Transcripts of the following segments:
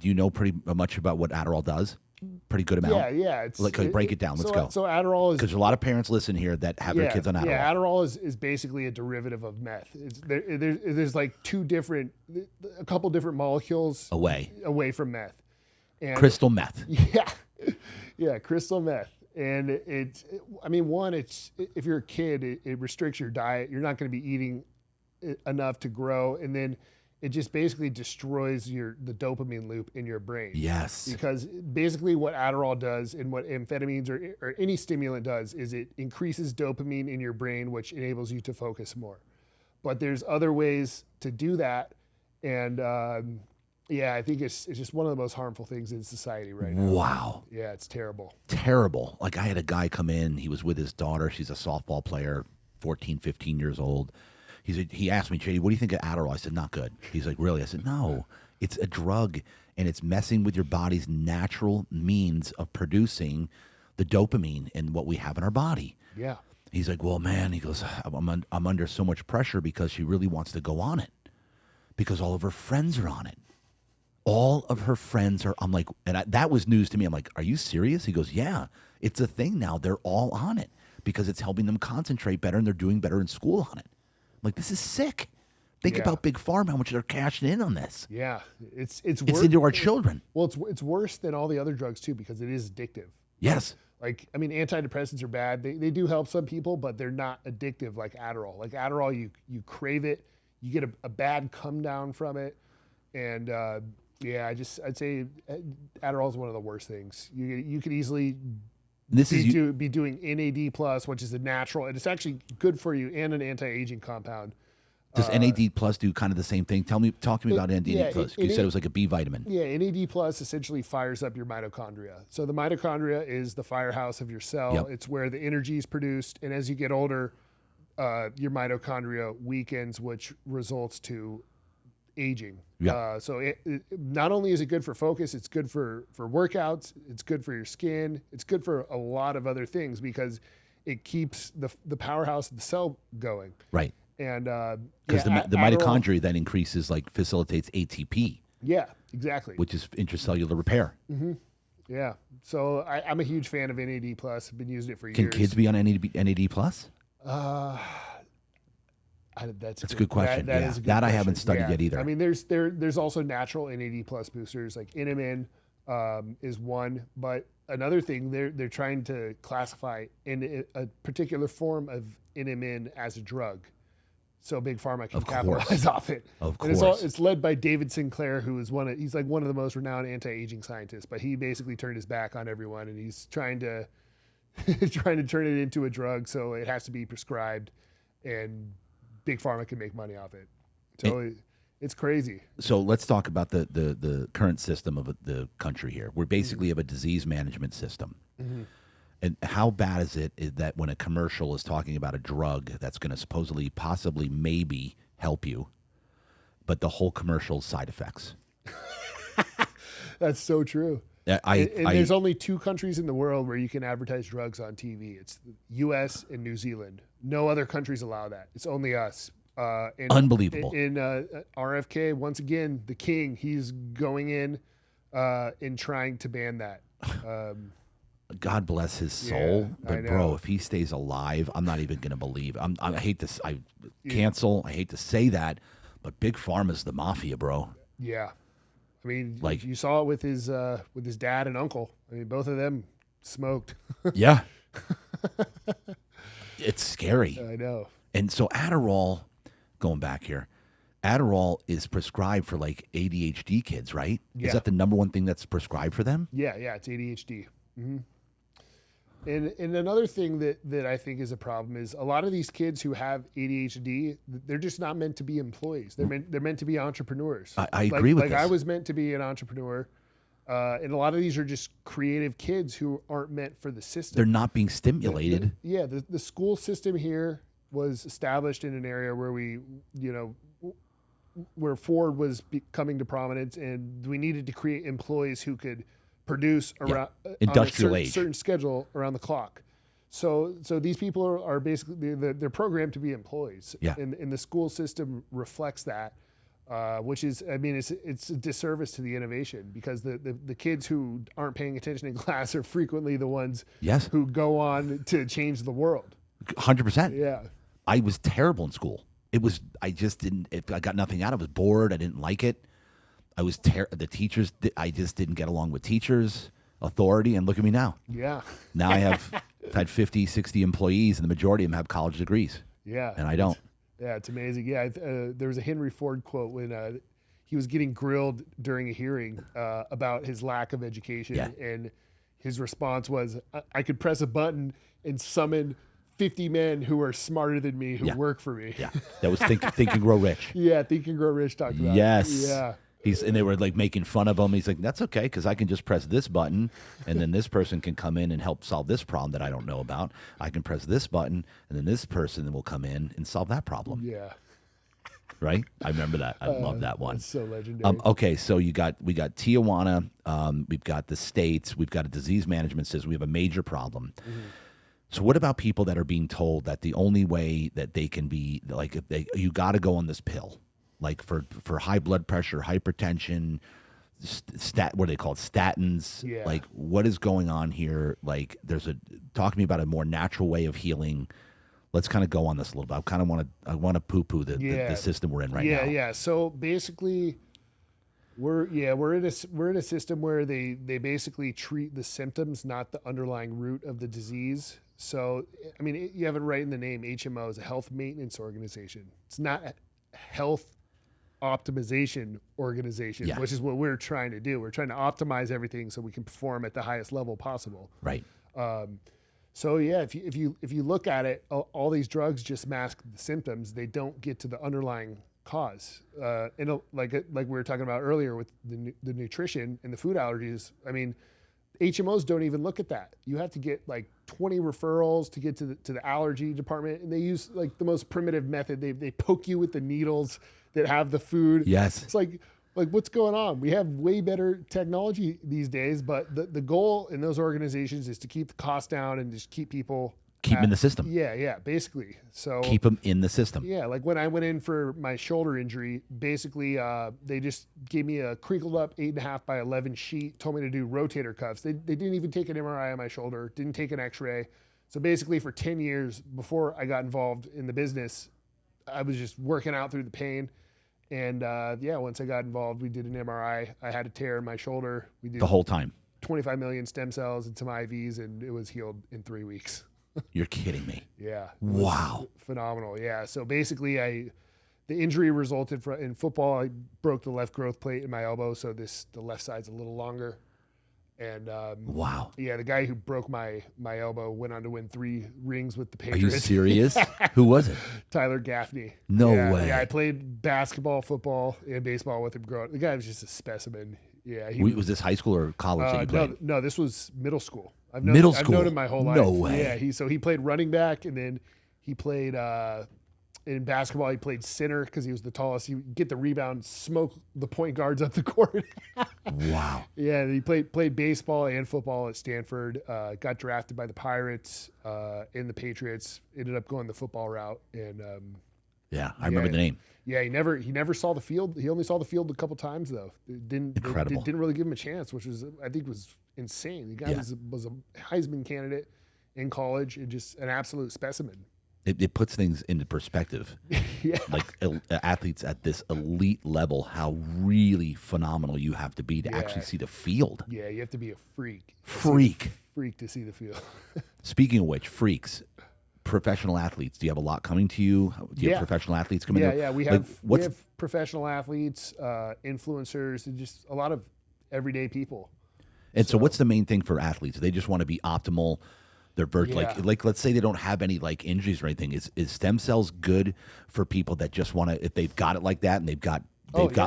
Do you know pretty much about what Adderall does? Pretty good amount. Yeah. Break it down. Let's go. So Adderall is because a lot of parents listen here that have their kids on Adderall. Yeah, Adderall is basically a derivative of meth. There's like a couple different molecules away from meth. And crystal meth. Yeah, crystal meth. And if you're a kid, it restricts your diet. You're not going to be eating enough to grow, and then it just basically destroys the dopamine loop in your brain. Yes. Because basically what Adderall does and what amphetamines or any stimulant does is it increases dopamine in your brain, which enables you to focus more. But there's other ways to do that. And I think it's just one of the most harmful things in society right now. Wow. Yeah, it's terrible. Terrible. Like I had a guy come in, he was with his daughter. She's a softball player, 14, 15 years old. He asked me, JD, what do you think of Adderall? I said, not good. He's like, really? I said, no, it's a drug and it's messing with your body's natural means of producing the dopamine and what we have in our body. Yeah. He's like, well, man, he goes, I'm under so much pressure because she really wants to go on it because all of her friends are on it. All of her friends are, I'm like, that was news to me. I'm like, are you serious? He goes, yeah, it's a thing now. They're all on it because it's helping them concentrate better and they're doing better in school on it. I'm like, this is sick. Think about Big Pharma, how much they're cashing in on this. Yeah, it's into our children. Well, it's worse than all the other drugs too because it is addictive. Yes. Like, I mean, antidepressants are bad. They do help some people, but they're not addictive like Adderall. Like Adderall, you crave it, you get a bad come down from it, and I'd say Adderall is one of the worst things. You could easily be doing NAD plus, which is a natural, and it's actually good for you and an anti-aging compound. Does NAD plus do kind of the same thing? Talk to me about NAD plus. You said it was like a B vitamin. Yeah, NAD plus essentially fires up your mitochondria. So the mitochondria is the firehouse of your cell. Yep. It's where the energy is produced, and as you get older, your mitochondria weakens, which results to aging. Yeah. So it not only is it good for focus, it's good for workouts, it's good for your skin, it's good for a lot of other things because it keeps the powerhouse of the cell going. Right. And because the mitochondria then increases, like facilitates ATP. Yeah, exactly. Which is intracellular repair. Mm-hmm. Yeah. So I'm a huge fan of NAD plus. I've been using it for years. Can kids be on NAD plus? That's a good question. That is a good question. I haven't studied yet either. I mean, there's also natural NAD plus boosters like NMN is one, but another thing they're trying to classify in a particular form of NMN as a drug, so Big Pharma can capitalize off it. Of course, and it's led by David Sinclair, who is he's like one of the most renowned anti-aging scientists, but he basically turned his back on everyone, and he's trying to turn it into a drug, so it has to be prescribed, and Big Pharma can make money off it. So it's crazy. So let's talk about the current system of the country here. We're basically have a disease management system. Mm-hmm. And how bad is it that when a commercial is talking about a drug that's going to supposedly, possibly, maybe help you, but the whole commercial side effects? That's so true. There's only 2 countries in the world where you can advertise drugs on TV. It's the U.S. and New Zealand. No other countries allow that. It's only us. Unbelievable. In RFK, once again, the king, he's going in and trying to ban that. God bless his soul, but bro, if he stays alive, I'm not even going to believe. I hate to I hate to say that, but Big Pharma's the mafia, bro. Yeah. I mean, like you saw it with his dad and uncle. I mean, both of them smoked. Yeah. It's scary. I know. And so Adderall, going back here, Adderall is prescribed for like ADHD kids, right? Yeah. Is that the number one thing that's prescribed for them? Yeah, it's ADHD. Mm-hmm. And another thing that I think is a problem is a lot of these kids who have ADHD, they're just not meant to be employees. They're meant to be entrepreneurs. I agree with this. Like I was meant to be an entrepreneur, and a lot of these are just creative kids who aren't meant for the system. They're not being stimulated. The school system here was established in an area where where Ford was coming to prominence, and we needed to create employees who could produce around industrial on a age certain schedule around the clock. So these people are basically they're programmed to be employees. Yeah. And the school system reflects that. which is, I mean, it's a disservice to the innovation, because the kids who aren't paying attention in class are frequently the ones Yes. who go on to change the world. 100%. Yeah. I was terrible in school. I just didn't, I got nothing out. I was bored. I didn't like it. I was the teachers, I just didn't get along with teachers, authority, and look at me now. Yeah. Now I've had 50, 60 employees, and the majority of them have college degrees. Yeah. And I don't. Yeah, it's amazing. Yeah, there was a Henry Ford quote when he was getting grilled during a hearing about his lack of education, Yeah. and his response was, "I could press a button and summon 50 men who are smarter than me who Yeah. work for me." Yeah. That was Think and Grow Rich. Yeah, Think and Grow Rich talked about it. Yes. Yeah. And they were like making fun of him. He's like, that's okay, because I can just press this button, and then this person can come in and help solve this problem that I don't know about. I can press this button, and then this person will come in and solve that problem. Yeah. Right? I remember that. I love that one. That's so legendary. Okay, so we got Tijuana, we've got the states, we've got a disease management system, we have a major problem. Mm-hmm. So what about people that are being told that the only way that they can be, like, you got to go on this pill, like for high blood pressure, hypertension, what are they called, statins? Yeah. Like, what is going on here? Like, talk to me about a more natural way of healing. Let's kind of go on this a little bit. I want to poo-poo the system we're in right now. Yeah. So basically, we're in a system where they basically treat the symptoms, not the underlying root of the disease. So, I mean, you have it right in the name. HMO is a health maintenance organization. It's not a health optimization organization, Yeah. which is what we're trying to do. We're trying to optimize everything so we can perform at the highest level possible. Right. So yeah, if you look at it, all these drugs just mask the symptoms. They don't get to the underlying cause. Like we were talking about earlier with the nutrition and the food allergies. I mean, HMOs don't even look at that. You have to get like 20 referrals to get to the allergy department, and they use like the most primitive method. They poke you with the needles that have the food. Yes. It's like what's going on? We have way better technology these days, but the goal in those organizations is to keep the cost down and just keep people In the system. Yeah, basically. So Keep them in the system. yeah, like when I went in for my shoulder injury, basically they just gave me a crinkled up 8.5 by 11 sheet, told me to do rotator cuffs. They didn't even take an MRI on my shoulder, didn't take an X-ray. So basically for 10 years before I got involved in the business, I was just working out through the pain. And once I got involved, we did an MRI. I had a tear in my shoulder. We did The whole time. 25 million stem cells and some IVs, and it was healed in 3 weeks. You're kidding me. Yeah. It was Wow. phenomenal. Yeah. So basically, the injury resulted in football. I broke the left growth plate in my elbow, so the left side's a little longer. And Wow. yeah, the guy who broke my elbow went on to win 3 rings with the Are you Patriots. serious? Who was it? Tyler Gaffney. No Yeah, way. Yeah, I played basketball, football, and baseball with him growing up. The guy was just a specimen. Yeah. Was this high school or college that you played? No, this was middle school. I've Middle I've school? known him my whole life. No way. Yeah, he played running back, and then he played in basketball. He played center because he was the tallest. He would get the rebound, smoke the point guards up the court. Wow. Yeah, and he played baseball and football at Stanford. Got drafted by the Pirates and the Patriots. Ended up going the football route, and Yeah, I remember the name. yeah, he never saw the field. He only saw the field a couple times though. Incredible. Didn't really give him a chance, which I think was insane. The guy was a Heisman candidate in college and just an absolute specimen. It puts things into perspective. Yeah. Like athletes at this elite level, how really phenomenal you have to be to actually see the field. Yeah, you have to be a freak. Freak. Freak to see the field. Speaking of which, freaks, professional athletes. Do you have a lot coming to you? Do you have professional athletes coming? Yeah, we have professional athletes, influencers, and just a lot of everyday people. And so what's the main thing for athletes? They just want to be optimal. They're like let's say they don't have any like injuries or anything. Is stem cells good for people that just want to, if they've got it like that and they've got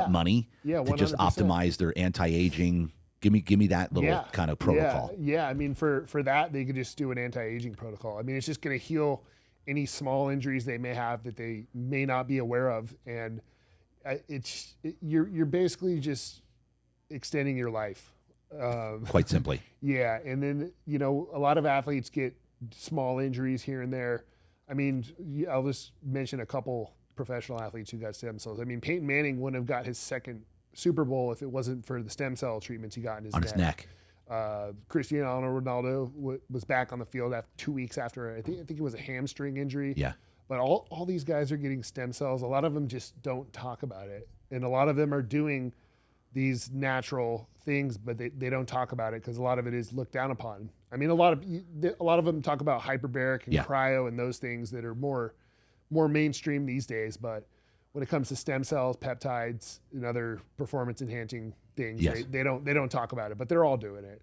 money to just 100%. optimize their anti-aging? Give me that little kind of protocol. Yeah. I mean, for that, they could just do an anti-aging protocol. I mean, it's just going to heal any small injuries they may have that they may not be aware of, and you're basically just extending your life. Quite simply. Yeah, and then a lot of athletes get small injuries here and there. I mean, I'll just mention a couple professional athletes who got stem cells. I mean, Peyton Manning wouldn't have got his second Super Bowl if it wasn't for the stem cell treatments he got in his On neck. his neck. Cristiano Ronaldo was back on the field after 2 weeks after I think it was a hamstring injury. Yeah. But all these guys are getting stem cells. A lot of them just don't talk about it, and a lot of them are doing these natural things, but they don't talk about it because a lot of it is looked down upon. I mean, a lot of them talk about hyperbaric and cryo and those things that are more mainstream these days. But when it comes to stem cells, peptides, and other performance enhancing things, Yes. they don't talk about it. But they're all doing it.